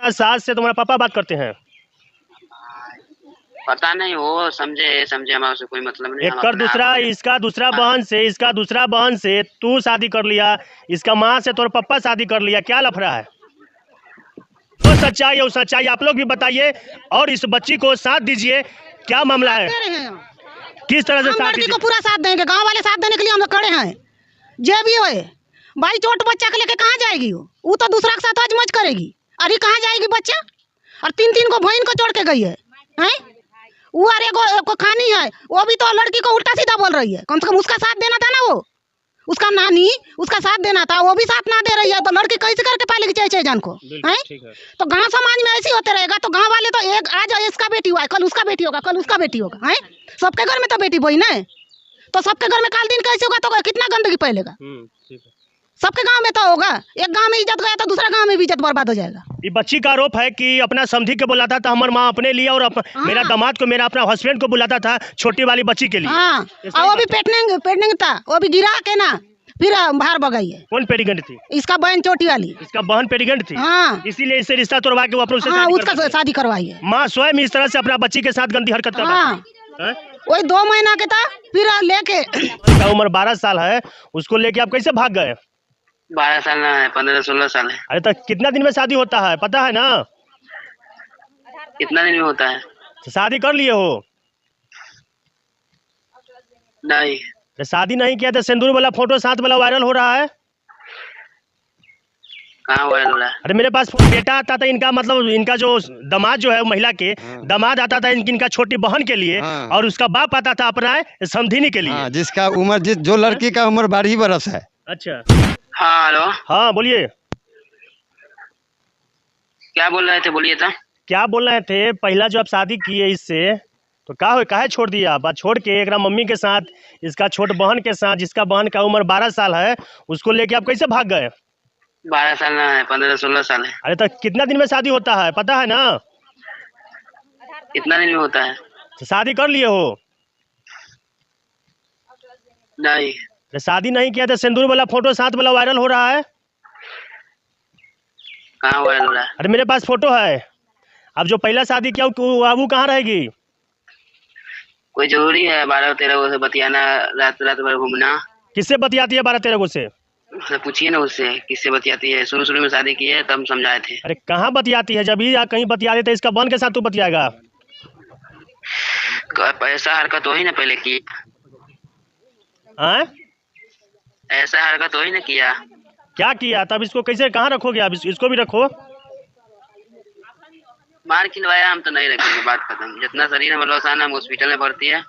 सास से तुम्हारा पापा बात करते हैं? पता नहीं, वो समझे समझे हमारे से कोई मतलब नहीं। एक कर दूसरा, इसका दूसरा बहन से तू शादी कर लिया, इसका माँ से तोर पापा शादी कर लिया, क्या लफड़ा है? तो सच्चाई है, सच्चाई आप लोग भी बताइए और इस बच्ची को साथ दीजिए, क्या मामला है? किस तरह से लड़की को पूरा साथ देंगे, गांव वाले साथ देने के लिए हम लोग खड़े हैं। जे भी होए भाई, छोट बच्चा को लेके कहाँ जाएगी? वो तो दूसरा के साथ आज मौज करेगी। अरे कहाँ जाएगी बच्चा? और तीन को बहन को छोड़ के गई है, हैं? वो अरे को खानी है, वो भी तो लड़की को उल्टा सीधा बोल रही है। कम से कम उसका साथ देना था ना, वो उसका नानी उसका साथ देना था, वो भी साथ ना दे रही है तो लड़की कैसे करके पालेगी चाहे जान को, हैं? तो गांव समाज में ऐसे होते रहेगा तो गांव वाले तो एक आज इसका बेटी हुआ है, कल उसका बेटी होगा, कल उसका बेटी होगा, हैं? सबके घर में तो बेटी बोई ना, तो सबके घर में काल दिन कैसे होगा? तो कितना गंदगी फैलेगा? सबके गांव में तो होगा। एक गांव में इज्जत गया तो दूसरा गांव में भी इज्जत बर्बाद हो जाएगा। ये बच्ची का आरोप है कि अपना समधी के बुलाता था हमारे माँ अपने लिए, और मेरा दामाद को, मेरा अपना हस्बैंड को बुलाता था छोटी वाली बच्ची के लिए। हाँ, और वो भी पेटनेंग था, वो भी गिरा के ना फिर बाहर भगाई है। कौन पेडिगेंट थी? इसका बहन छोटी वाली, इसका बहन पेडिगेंट थी। हाँ, इसीलिए इससे रिश्ता तोड़वा के वो अपने उसका शादी करवाई है। माँ स्वयं इस तरह से अपना बच्ची के साथ गंदी हरकत करता है। वही 2 महीना के था, फिर लेके उसका उम्र 12 साल है, उसको लेके आप कैसे भाग गए? 12 साल ना है, 15-16 साल है। अरे तो कितना दिन में शादी होता है पता है ना? कितना दिन में होता है? तो शादी कर लिए हो? नहीं, तो शादी नहीं किया तो सिंदूर वाला फोटो साथ वाला वायरल हो रहा है। कहाँ वायरल हो रहा है? अरे मेरे पास बेटा आता था इनका, मतलब इनका जो दामाद जो है, महिला के दामाद आता था इनका छोटी बहन के लिए, और उसका बाप आता था अपना समधिनी के लिए। जिसका उम्र जो लड़की का उम्र 12 बरस है। अच्छा, हाँ हेलो, हाँ बोलिए, क्या बोल रहे थे? बोलिए था। क्या बोल रहे थे? पहला जो आप शादी किए इससे तो काहे छोड़ दिया? बात छोड़ के एक मम्मी के साथ, इसका छोट बहन के साथ, जिसका बहन का उम्र 12 साल है, उसको लेके आप कैसे भाग गए? 12 साल ना है, 15-16 साल है। अरे तो कितना दिन में शादी होता है पता है ना? कितना दिन में होता है? तो शादी कर लिए हो? नहीं, तो शादी नहीं किया तो सिंदूर वाला फोटो साथ वाला वायरल हो रहा है। कहाँ वायरल हो रहा है? अरे मेरे पास फोटो है। अब जो पहला शादी किया वो कहाँ रहेगी? कोई जरूरी है 12-13 को से बतियाना, रात भर घूमना? किससे बतियाती है 12-13 को से? पूछिए ना उससे किससे बतियाती है। शुरू में शादी की है तब समझाए थे। अरे कहाँ बतियाती है? जब ही कहीं बतिया देते इसका बहन के साथ तू बतियाएगा? ऐसा हरकत हो ही ना पहले की। ऐसा हरकत हो ही ना किया। क्या किया? तब इसको कैसे कहाँ रखोगे आप? इसको भी रखो। मार खिलवाया हम तो नहीं रखेंगे, बात खत्म। जितना शरीर में लौसान हम हॉस्पिटल में भर्ती है।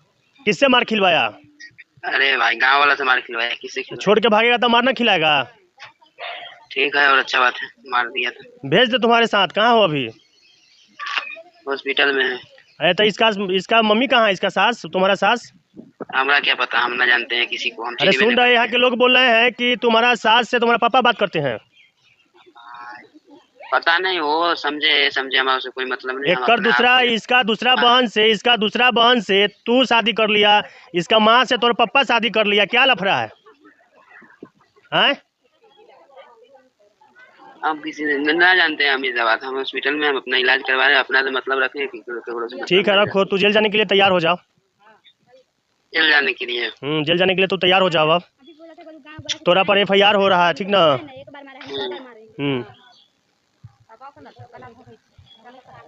किससे मार खिलवाया? अरे भाई गांव वाला से मार खिलवाया। किससे खिलवाया? छोड़ के भागेगा तो मारना खिलाएगा? ठीक है, और अच्छा बात है, मार दिया था। भेज दे तुम्हारे साथ। कहाँ हो अभी? हॉस्पिटल में है। अरे तो इसका मम्मी कहाँ है? इसका सास, तुम्हारा सास? हमरा क्या पता, हम ना जानते हैं किसी को। हम अरे सुन रहे, यहाँ के लोग बोल रहे हैं कि तुम्हारा सास से तुम्हारा पापा बात करते हैं। पता नहीं, वो समझे हमारे से कोई मतलब नहीं। एक कर दूसरा, इसका दूसरा बहन से तू शादी कर लिया, इसका माँ से तोर पापा शादी कर लिया, क्या लफड़ा है? हैं? हम किसी ना जानते हैं हम ये बात। हम हॉस्पिटल में हम अपना इलाज करवा रहे हैं, अपना तो मतलब रखें। ठीक है, रखो। तू जेल जाने के लिए तैयार हो जाओ। जेल जाने के लिए? जेल जाने के लिए तू तैयार हो जाओ। अब तोरा पर FIR हो रहा है, ठीक ना?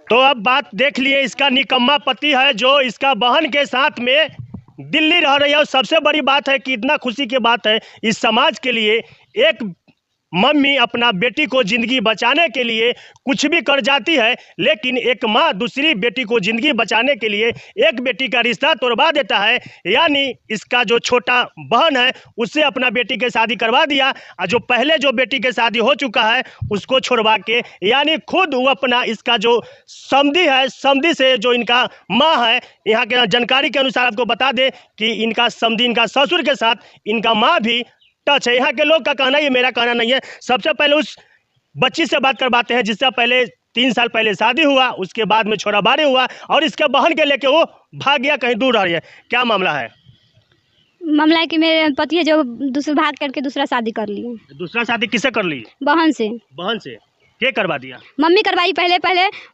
तो अब बात देख लिए, इसका निकम्मा पति है जो इसका बहन के साथ में दिल्ली रह रही है। और सबसे बड़ी बात है कि इतना खुशी की बात है इस समाज के लिए, एक मम्मी अपना बेटी को ज़िंदगी बचाने के लिए कुछ भी कर जाती है, लेकिन एक माँ दूसरी बेटी को ज़िंदगी बचाने के लिए एक बेटी का रिश्ता तोड़वा देता है। यानी इसका जो छोटा बहन है उससे अपना बेटी के शादी करवा दिया, और जो पहले जो बेटी के शादी हो चुका है उसको छोड़वा के, यानी खुद वो अपना इसका जो समधी है, समधी से जो इनका माँ है, यहाँ के जानकारी के अनुसार आपको बता दे कि इनका समधी, इनका ससुर के साथ इनका माँ भी टच है। यहाँ के लोग का कहना, ये मेरा कहना नहीं है। सबसे पहले उस बच्ची से बात करवाते हैं जिससे पहले 3 साल पहले शादी हुआ, उसके बाद में छोरा बारे हुआ, और इसके बहन के लेके वो भाग गया, कहीं दूर रह रही है। क्या मामला है? मामला है कि मेरे पति है जो दूसरा भाग करके दूसरा शादी कर लिए। दूसरा शादी किससे कर ली? बहन से। बहन से? क्या करवा दिया? मम्मी करवाई पहले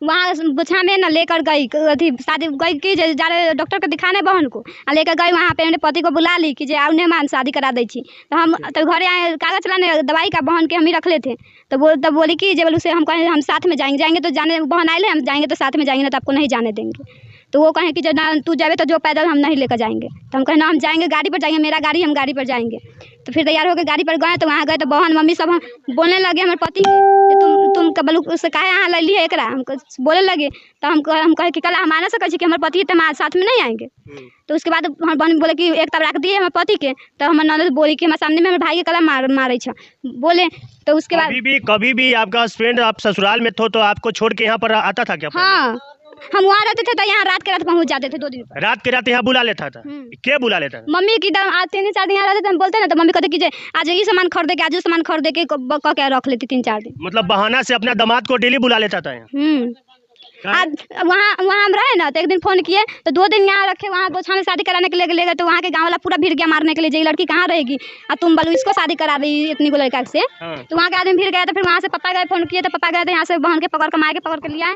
वहाँ बुछा में न लेकर गई अथी शादी गई कि जे जा रहे डॉक्टर को दिखाने बहन को आ लेकर गई वहाँ पे अपने पति को बुला ली कि जे आओ ने मान शादी करा दी थी। तो हम तो घरे आए कागज चलाने दवाई का बहन के हम ही रख ले थे। तो तब बोली कि जे बोल उसे हम कहें हम साथ में जाएंगे तो जाने बहन आए हम जाएंगे तो साथ में जाएंगे ना तो आपको नहीं जाने देंगे। तो वो कहें कि जो ना तू जावे तो जो पैदल हम नहीं लेकर जाएंगे। तो हम कहें ना हम जाएंगे गाड़ी पर जाएंगे, मेरा गाड़ी हम गाड़ी पर जाएंगे। तो फिर तैयार होकर गाड़ी पर गए तो वहाँ गए तो बहन मम्मी सब बोलने लगे हमारे पति कि तुम कबल उससे कहे यहाँ ले लिए एक हम बोलने लगे। तो हम कहे कि कल हम आना सके कि हमारे पति तुम्हारे साथ में नहीं आएंगे। तो उसके बाद हमारे बहन बोले कि एक तब रख दिए हमारे पति के। तो हमारे ननद बोली कि हमारे सामने में हमारे भाई के कला मारे छ बोले। तो उसके बाद कभी भी आपका हस्बैंड आप ससुराल में तो आपको छोड़ के यहाँ पर आता था क्या? हाँ, हम वहाँ रहते थे तो यहाँ रात के रात पहुँच जाते थे 2 दिन पर। रात के रात यहाँ बुला लेता था? क्या बुला लेता था? मम्मी की आज 3-4 दिन यहाँ रहते थे हम बोलते ना तो मम्मी कहते कि आज ये सामान खरीदे के आज ये सामान खरीदे के कह के रख लेती 3-4 दिन। मतलब बहाना से अपना दामाद को डेली बुला लेता था यहाँ? आज वहाँ हम रहे ना तो एक दिन फ़ोन किए तो 2 दिन यहाँ रखे वहाँ बोछा में शादी कराने के लिए ले गए। तो वहाँ के गाँव वाला पूरा भीड़ गया मारने के लिए ये लड़की कहाँ रहेगी और तुम बोलो इसको शादी करा दी इतनी को लड़का से। तो वहाँ के आदमी भीड़ गए तो फिर वहाँ से पापा गए फ़ोन किए तो पापा गए तो यहाँ से बहन के पकड़ के माँ के पकड़ के लिया।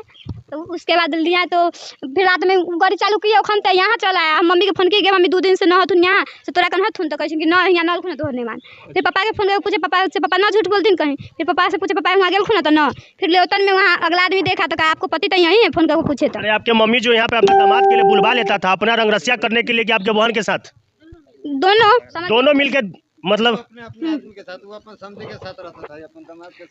तो उसके बाद लिया तो फिर रात में गाड़ी चालू किया खन तो यहाँ चला आया। हम मम्मी के फ़ोन किए मम्मी 2 दिन से न हथुन यहाँ से तोरा कन हथुन तो कहे कि न यहाँ नल खुना तो नहीं मान। फिर पापा के फ़ोन पूछे पापा से पापा न झूठ बोलती कहीं। फिर पापा से पूछे पापा वहाँ गेल खुना तो न। फिर लेवतन में वहाँ अगला आदमी देखा तो कहा आपको पति तो यहीं है फ़ोन करके पूछे। अरे आपके मम्मी जो यहाँ पे अपने दामाद के लिए बुलवा लेता था अपना रंग रसिया करने के लिए कि आपके बहन के साथ? दोनों मिलके मतलब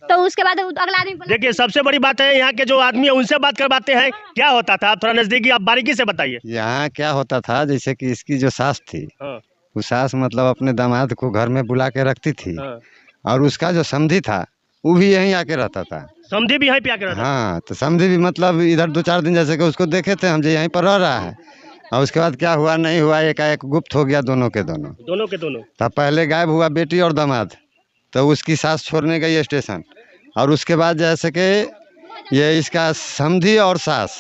तो उसके बाद अगला आदमी देखिए सबसे बड़ी बात है यहाँ के जो आदमी है उनसे बात करवाते हैं। क्या होता था आप थोड़ा नजदीकी आप बारीकी से बताइए। यहाँ क्या होता था जैसे कि इसकी जो सास थी वो सास मतलब अपने दामाद को घर में बुला के रखती थी और उसका जो समधी था वो भी यहीं आके रहता था। समधी भी यहीं पे आके रहता? हाँ, तो समधी भी मतलब इधर 2-4 दिन जैसे कि उसको देखे थे हम जो यहीं पर रह रहा है और उसके बाद क्या हुआ नहीं हुआ एकाएक गुप्त हो गया दोनों के दोनों। तब पहले गायब हुआ बेटी और दामाद। तो उसकी सास छोड़ने गई स्टेशन और उसके बाद जैसे कि ये इसका समधी और सास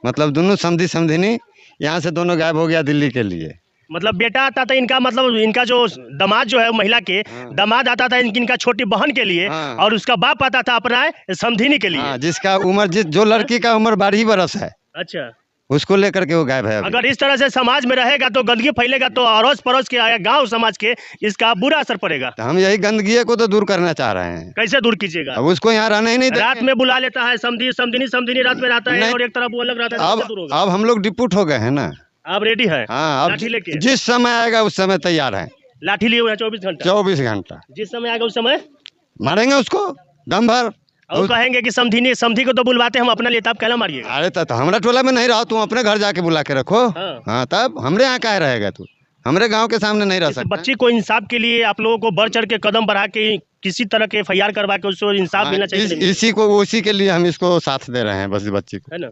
मतलब दोनों समधी समधिनी यहाँ से दोनों गायब हो गया दिल्ली के लिए। मतलब बेटा आता था इनका मतलब इनका जो दामाद जो है महिला के दामाद आता था इनका छोटी बहन के लिए और उसका बाप आता था अपना समधिनी के लिए। जिसका उम्र जो लड़की का उम्र 12 बरस है। अच्छा, उसको लेकर के वो गायब है। अगर इस तरह से समाज में रहेगा तो गंदगी फैलेगा तो अड़ोस पड़ोस के गांव समाज के इसका बुरा असर पड़ेगा। तो हम यही गंदगी को तो दूर करना चाह रहे हैं। कैसे दूर कीजिएगा? अब उसको यहाँ रहना ही नहीं। रात में बुला लेता है समधिनी रात में रहता है और एक तरफ वो अलग रहता है। अब हम लोग डिप्यूट हो गए हैं ना। आप रेडी है? हाँ, अब जिस समय आएगा उस समय तैयार है। लाठी लिए हुए 24 घंटा जिस समय आएगा उस समय मारेंगे उसको दम भर। और कहेंगे कि समधी को तो बुलवाते हम अपना लिए तब कहना मारिएगा। अरे तो हमारा टोला में नहीं रहो तुम अपने घर जाके बुला के रखो। हाँ तब हमरे यहाँ क्या रहेगा तू हमरे गांव के सामने नहीं रह सकता। बच्ची को इंसाफ के लिए आप लोगों को बढ़ चढ़ के कदम बढ़ा के किसी तरह के FIR करवा के उसको इंसाफ मिलना चाहिए। उसी के लिए हम इसको साथ दे रहे हैं बस बच्ची को, है ना।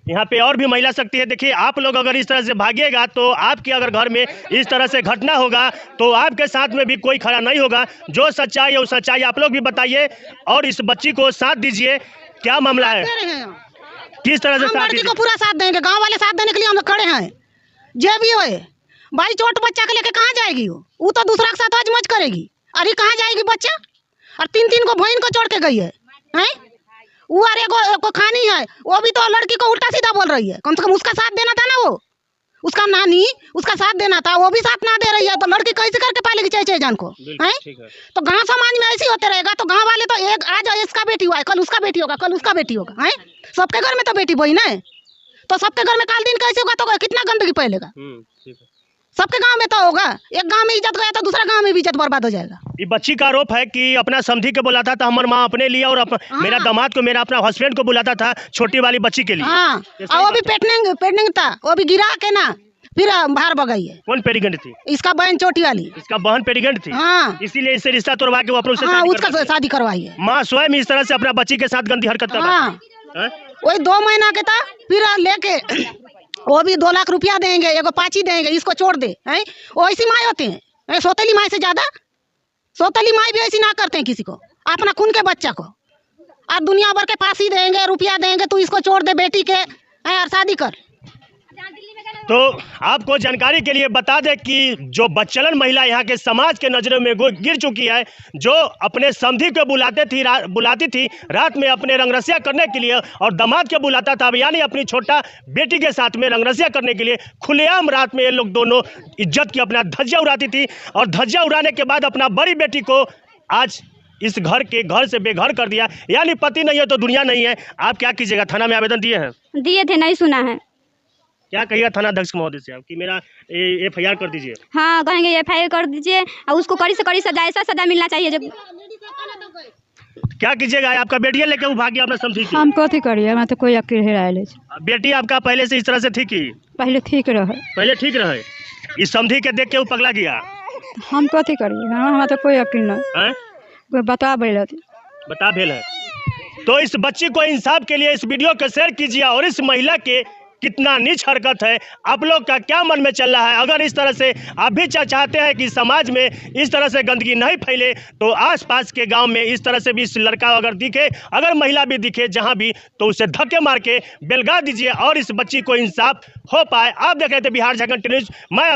यहाँ पे और भी महिला शक्ति है। देखिए आप लोग अगर इस तरह से भागिएगा तो आपके अगर घर में इस तरह से घटना होगा तो आपके साथ में भी कोई खड़ा नहीं होगा। जो सच्चाई है वो सच्चाई आप लोग भी बताइए और इस बच्ची को साथ दीजिए। क्या मामला है, किस तरह से लड़की को पूरा साथ देंगे, गांव वाले साथ देने के लिए हम लोग खड़े हैं। जे भी होए भाई चोट बच्चा के लेके कहाँ जाएगी वो तो दूसरा के साथ आज मच करेगी। अरे कहाँ जाएगी बच्चा और 3 को बहन को छोड़ के गई है वो अरे को खानी है वो भी तो लड़की को उल्टा सीधा बोल रही है। कम से कम उसका साथ देना था ना, वो उसका नानी उसका साथ देना था, वो भी साथ ना दे रही है तो लड़की कैसे करके पालेगी चाहे जान को है। तो गांव समाज में ऐसे होते रहेगा तो गांव वाले तो एक आज इसका बेटी हुआ है कल उसका बेटी होगा कल उसका बेटी होगा है। सबके घर में तो बेटी बहन है तो सबके घर में काल दिन कैसे होगा तो कितना गंदगी फैलेगा। सबके गांव में तो होगा, एक गांव में इज्जत गया तो दूसरा गांव में भी इज्जत बर्बाद हो जाएगा। ये बच्ची का आरोप है कि अपना समधी के बुलाता था हमारे माँ अपने लिए और मेरा दामाद को मेरा अपना हस्बैंड को बुलाता था छोटी वाली बच्ची के लिए। हाँ, और वो भी पेटनिंग था वो भी गिरा के ना फिर बाहर भगाई है। कौन पेडिगेंट थी? इसका बहन छोटी वाली, इसका बहन पेडिगेंट थी। हाँ, इसीलिए इससे रिश्ता तोड़वा के वो अपने उसका शादी करवाई है। माँ स्वयं इस तरह से अपना बच्ची के साथ गंदी हरकत करता। वही 2 महीना के था फिर लेके वो भी 2 लाख रुपया देंगे, एगो पाची देंगे, इसको छोड़ दे है। वो ऐसी माँ होते हैं सौतेली माँ से ज्यादा, सौतेली माँ भी ऐसी ना करते हैं किसी को अपना खून के बच्चा को। और दुनिया भर के फांसी देंगे रुपया देंगे तू इसको छोड़ दे बेटी के और शादी कर। तो आपको जानकारी के लिए बता दें कि जो बच्चलन महिला यहाँ के समाज के नज़रों में गिर चुकी है, जो अपने समधी को बुलाती थी रात में अपने रंगरसिया करने के लिए और दामाद के बुलाता था, यानी अपनी छोटा बेटी के साथ में रंगरसिया करने के लिए खुलेआम रात में ये लोग दोनों इज्जत की अपना धज्जियाँ उड़ाती थी। और धज्जियाँ उड़ाने के बाद अपना बड़ी बेटी को आज इस घर से बेघर कर दिया, यानी पति नहीं है तो दुनिया नहीं है। आप क्या कीजिएगा? थाना में आवेदन दिए हैं? दिए थे, नहीं सुना है। क्या कहिएगा थाना अध्यक्ष महोदय से आप कि मेरा FIR कर दीजिए? हाँ, कहेंगे FIR कर दीजिए और उसको कड़ी से कड़ी सजा, ऐसा सजा मिलना चाहिए। जब क्या कीजिएगा? आपका बेटिया लेके वो भाग गया अपना समझी? हम कथी करिए, मैं तो कोई अकेले हेराए। बेटी आपका पहले से इस तरह से थी कि पहले ठीक रहे? पहले ठीक रहे, इस समझी के देख के वो पगला गया। हम कथी करिए, हमारा तो कोई अकेले नहीं, कोई बता भेल है। तो इस बच्ची को इंसाफ के लिए इस वीडियो को शेयर कीजिए। और इस महिला के कितना नीच हरकत है, आप लोग का क्या मन में चल रहा है? अगर इस तरह से आप भी चाहते हैं कि समाज में इस तरह से गंदगी नहीं फैले, तो आसपास के गांव में इस तरह से भी इस लड़का अगर दिखे, अगर महिला भी दिखे जहां भी, तो उसे धक्के मार के बेलगा दीजिए और इस बच्ची को इंसाफ हो पाए। आप देख रहे थे बिहार झारखंड न्यूज़। मैं